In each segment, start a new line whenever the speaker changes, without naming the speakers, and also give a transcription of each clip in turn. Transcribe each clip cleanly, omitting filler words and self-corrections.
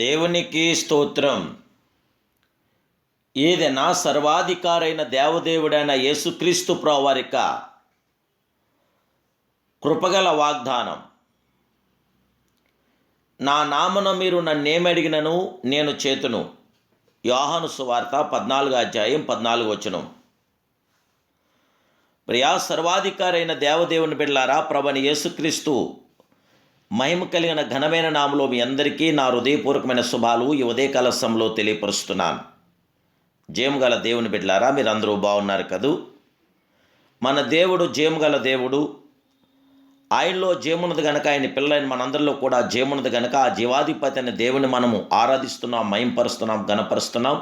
దేవునికి స్తోత్రం. ఏదైనా సర్వాధికారైన దేవదేవుడైన యేసుక్రీస్తు ప్రభువారిక కృపగల వాగ్దానం. నా నామన మీరు నన్నేమడిగినను నేను చేతును. యోహాను సువార్త 14 ప్రియా సర్వాధికారైన దేవదేవుని బిడ్డలారా, ప్రభువైన యేసుక్రీస్తు మహిమ కలిగిన ఘనమైన నామలో మీ అందరికీ నా హృదయపూర్వకమైన శుభాలు ఈ ఉదయకాల సమయంలో తెలియపరుస్తున్నాను. జయముగల దేవుని బిడ్డలారా, మీరందరూ బాగున్నారు కదూ? మన దేవుడు జయముగల దేవుడు. ఆయనలో జయమున్నది గనక, ఆయన పిల్లలైన మనందరిలో కూడా జయమున్నది గనక ఆ జీవాధిపతి అనే దేవుని మనము ఆరాధిస్తున్నాం, మహింపరుస్తున్నాం, ఘనపరుస్తున్నాం.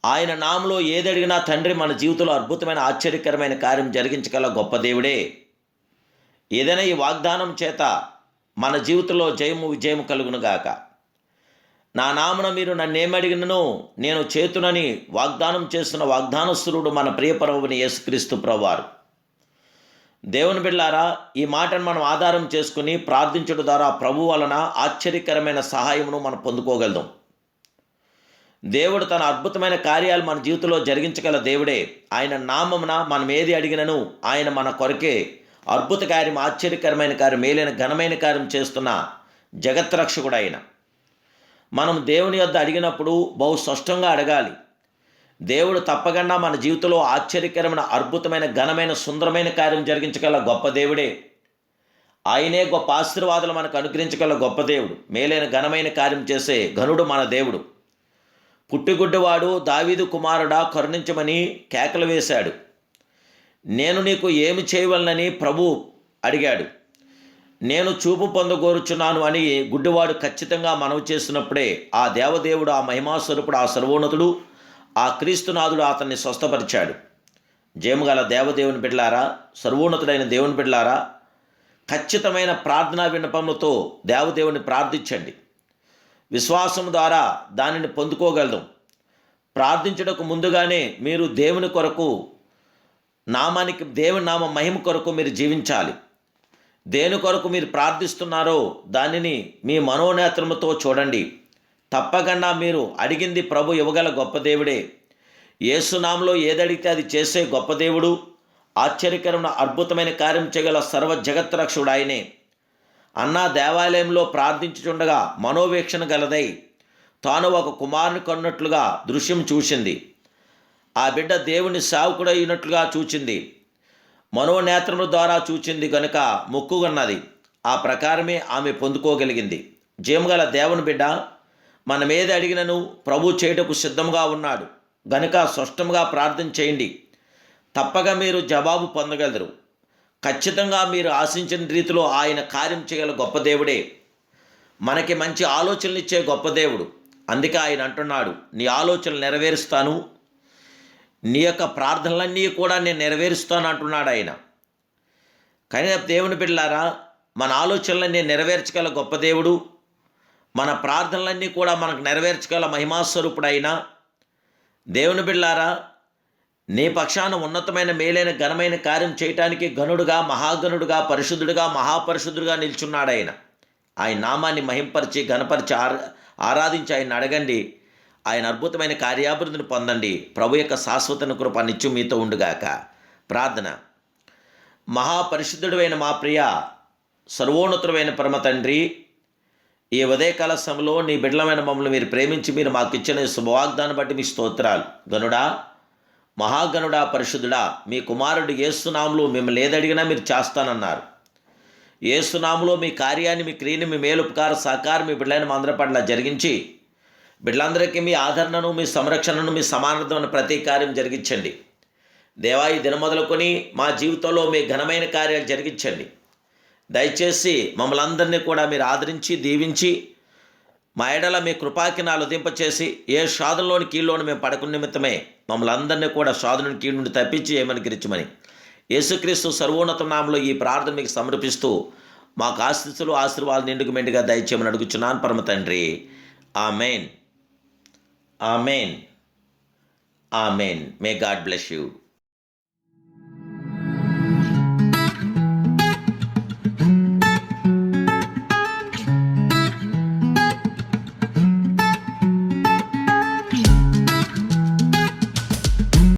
ఆయన నామలో ఏదడిగినా తండ్రి మన జీవితంలో అద్భుతమైన ఆశ్చర్యకరమైన కార్యం జరిగించగల గొప్ప దేవుడే. ఏదైనా ఈ వాగ్దానం చేత మన జీవితంలో జయము విజయము కలుగునుగాక. నా నామన మీరు నన్నేమడిగినను నేను చేతునని వాగ్దానం చేస్తున్న వాగ్దానస్తుడు మన ప్రియపరవుని యేసుక్రీస్తు ప్రభువారు. దేవుని బిడ్డలారా, ఈ మాటను మనం ఆధారం చేసుకుని ప్రార్థించడం ద్వారా ప్రభు వలన ఆశ్చర్యకరమైన సహాయమును మనం పొందుకోగలుగుతాం. దేవుడు తన అద్భుతమైన కార్యాలు మన జీవితంలో జరిగించగల దేవుడే. ఆయన నామమున మనం ఏది అడిగినను ఆయన మన కొరకే అద్భుత కార్యం, ఆశ్చర్యకరమైన కార్యం, మేలైన ఘనమైన కార్యం చేస్తున్న జగత్రక్షకుడు ఆయన. మనం దేవుని యొద్ద అడిగినప్పుడు బహు స్పష్టంగా అడగాలి. దేవుడు తప్పకుండా మన జీవితంలో ఆశ్చర్యకరమైన, అద్భుతమైన, ఘనమైన, సుందరమైన కార్యం జరిగించగల గొప్ప దేవుడే. ఆయనే గొప్ప ఆశీర్వాదాలు మనకు అనుగ్రహించగల గొప్ప దేవుడు. మేలైన ఘనమైన కార్యం చేసే ఘనుడు మన దేవుడు. పుట్టిగుడ్డవాడు దావీదు కుమారుడా కరుణించమని కేకలు వేశాడు. నేను నీకు ఏమి చేయవలనని ప్రభు అడిగాడు. నేను చూపు పొందగోరుచున్నాను అని గుడ్డివాడు ఖచ్చితంగా మనవి చేసినప్పుడే ఆ దేవదేవుడు, ఆ మహిమాస్వరూపుడు, ఆ సర్వోన్నతుడు, ఆ క్రీస్తునాథుడు అతన్ని స్వస్థపరిచాడు. జయముగల దేవదేవుని బిడ్డలారా, సర్వోన్నతుడైన దేవుని బిడ్డలారా, ఖచ్చితమైన ప్రార్థనా విన్నపములతో దేవదేవుని ప్రార్థించండి. విశ్వాసం ద్వారా దానిని పొందుకోగలదు. ప్రార్థించడానికి ముందుగానే మీరు దేవుని కొరకు, నామానికి, దేవుని నామ మహిమ కొరకు మీరు జీవించాలి. దేని కొరకు మీరు ప్రార్థిస్తున్నారో దానిని మీ మనోనేత్రముతో చూడండి. తప్పకుండా మీరు అడిగింది ప్రభు ఇవ్వగల గొప్ప దేవుడే. యేసునామలో ఏదడిగితే అది చేసే గొప్ప దేవుడు. ఆశ్చర్యకరమైన, అద్భుతమైన కార్యం చేయగల సర్వ జగత్రక్షకుడు ఆయనే. అన్న దేవాలయంలో ప్రార్థించుచుండగా మనోవేక్షణ గలదై తాను ఒక కుమారుని కొన్నట్లుగా దృశ్యం చూసింది. ఆ బిడ్డ దేవుని సేవకుడైనట్లుగా చూచింది. మనోనేత్రముల ద్వారా చూచింది గనుక మొక్కుకున్నది. ఆ ప్రకారమే ఆమె పొందుకోగలిగింది. జయముగల దేవుని బిడ్డ, మనం ఏది అడిగినను ప్రభు చేయుటకు సిద్ధంగా ఉన్నాడు గనుక స్పష్టంగా ప్రార్థన చేయండి. తప్పగా మీరు జవాబు పొందగలరు. ఖచ్చితంగా మీరు ఆశించిన రీతిలో ఆయన కార్యం చేయగల గొప్ప దేవుడే. మనకి మంచి ఆలోచనలు ఇచ్చే గొప్ప దేవుడు. అందుకే ఆయన అంటున్నాడు, నీ ఆలోచనలు నెరవేరుస్తాను, నీ యొక్క ప్రార్థనలన్నీ కూడా నేను నెరవేరుస్తాను అంటున్నాడు ఆయన. కానీ దేవుని బిడ్డలారా, మన ఆలోచనలన్నీ నెరవేర్చగల గొప్ప దేవుడు, మన ప్రార్థనలన్నీ కూడా మనకు నెరవేర్చగల మహిమాస్వరూపుడు అయిన దేవుని బిడ్డలారా, నీ పక్షాన ఉన్నతమైన, మేలైన, ఘనమైన కార్యం చేయటానికి ఘనుడుగా, మహాగణుడుగా, పరిశుద్ధుడుగా, మహాపరిశుద్ధుడుగా నిల్చున్నాడు ఆయన. ఆయన నామాన్ని మహింపరిచి, ఘనపరిచి, ఆరాధించి ఆయన అడగండి. ఆయన అద్భుతమైన కార్యాభివృద్ధిని పొందండి. ప్రభు యొక్క శాశ్వత కృప నిత్యం మీతో ఉండుగాక. ప్రార్థన. మహాపరిశుద్ధుడైన మా ప్రియ సర్వోన్నతుడైన పరమ తండ్రి, ఈ ఉదయకాల సమయంలో నీ బిడ్డలమైన మమ్మల్ని మీరు ప్రేమించి మీరు మాకు ఇచ్చిన శుభవాగ్దాన్ని బట్టి మీ స్తోత్రాలు. గనుడా, మహాగణుడా, పరిశుద్ధుడా, మీ కుమారుడు యేసునామములో మిమ్మల్ని ఏదడిగినా మీరు చేస్తానన్నారు. యేసునామములో మీ కార్యాన్ని, మీ క్రియని, మీ మేలుపకార సహకారం మీ బిడ్డలైన మా అందరి పట్ల జరిగించి బిడ్డలందరికీ మీ ఆదరణను, మీ సంరక్షణను, మీ సమానత్వమైన ప్రతి కార్యం జరిగించండి. దేవా, ఈ దినం మొదలుకొని మా జీవితంలో మీ ఘనమైన కార్యాలు జరిగించండి. దయచేసి మమ్మల్ని అందరినీ కూడా మీరు ఆదరించి దీవించి మా ఎడల మీ కృపాకినాలు ఉదింపచేసి ఏ సాధనలోని కీళ్ళలోని మేము పడకు నిమిత్తమే మమ్మల్ని అందరినీ కూడా సాధనని కీడు నుండి తప్పించి ఏమనుకరించమని యేసుక్రీస్తు సర్వోన్నత నామములో ఈ ప్రార్థన మీకు సమర్పిస్తూ మాకు ఆశీస్సులు, ఆశీర్వాదాలు నిండుకు మెండుగా దయచేయమని అడుగుచున్నాను పరమ తండ్రి. Amen. Amen. Amen. May God bless you.